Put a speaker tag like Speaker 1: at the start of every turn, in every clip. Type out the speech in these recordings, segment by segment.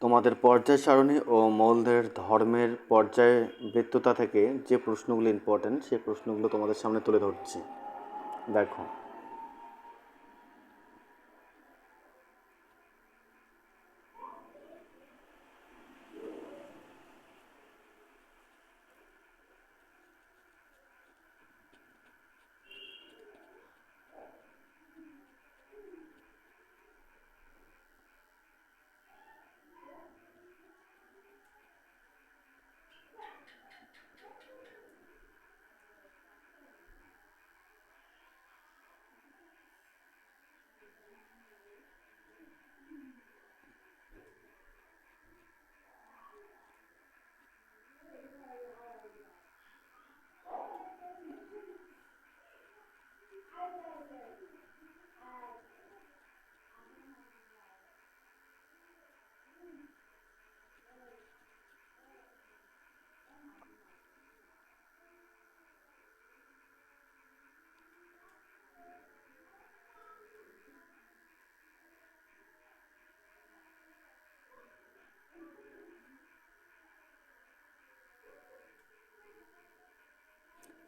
Speaker 1: তোমাদের পর্যায় সারণী ও মৌলদের ধর্মের পর্যায়বৃত্ততা থেকে যে প্রশ্নগুলো ইম্পর্ট্যান্ট সেই প্রশ্নগুলো তোমাদের সামনে তুলে ধরছি। দেখো,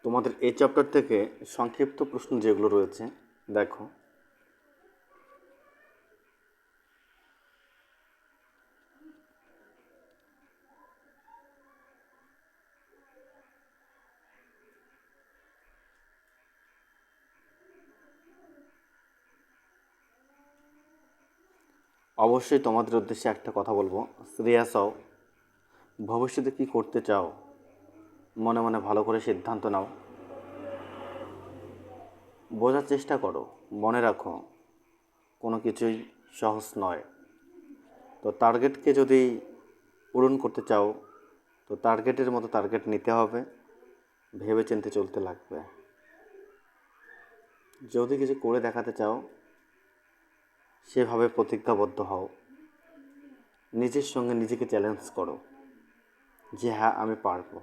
Speaker 1: তোমাদের এই চ্যাপ্টার থেকে সংক্ষিপ্ত প্রশ্ন যেগুলো রয়েছে দেখো, অবশ্যই তোমাদের উদ্দেশ্যে একটা কথা বলবো, সিরিয়াস হও। ভবিষ্যতে কী করতে চাও মনে মনে ভালো করে সিদ্ধান্ত নাও, বোঝার চেষ্টা করো। মনে রাখো, কোনো কিছুই সহজ নয়। তো টার্গেটকে যদি পূরণ করতে চাও তো টার্গেটের মতো টার্গেট নিতে হবে, ভেবে চিন্তে চলতে লাগবে। যদি কিছু করে দেখাতে চাও সেভাবে প্রতিজ্ঞাবদ্ধ হও, নিজের সঙ্গে নিজেকে চ্যালেঞ্জ করো যে হ্যাঁ আমি পারবো।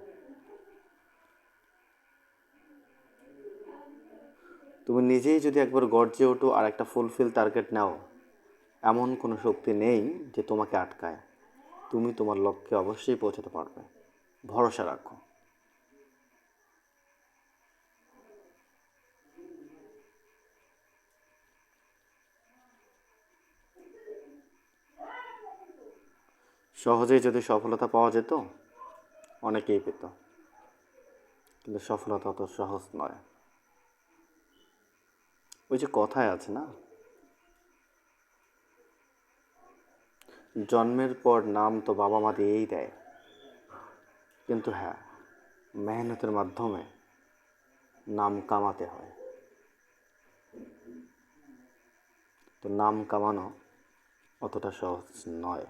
Speaker 1: তুমি নিজেই যদি একবার গর্জে ওঠো আর একটা ফুলফিল টার্গেট নাও, এমন কোনো শক্তি নেই যে তোমাকে আটকায়। তুমি তোমার লক্ষ্যে অবশ্যই পৌঁছাতে পারবে, ভরসা রাখো। সহজেই যদি সফলতা পাওয়া যেত অনেকেই পেত, কিন্তু সফলতা অত সহজ নয়। ওই যে কথায় আছে না, জন্মের পর নাম তো বাবা মা দিয়েই দেয়, কিন্তু হ্যাঁ, মেহনতের মাধ্যমে নাম কামাতে হয়। তো নাম কামানো অতটা সহজ নয়।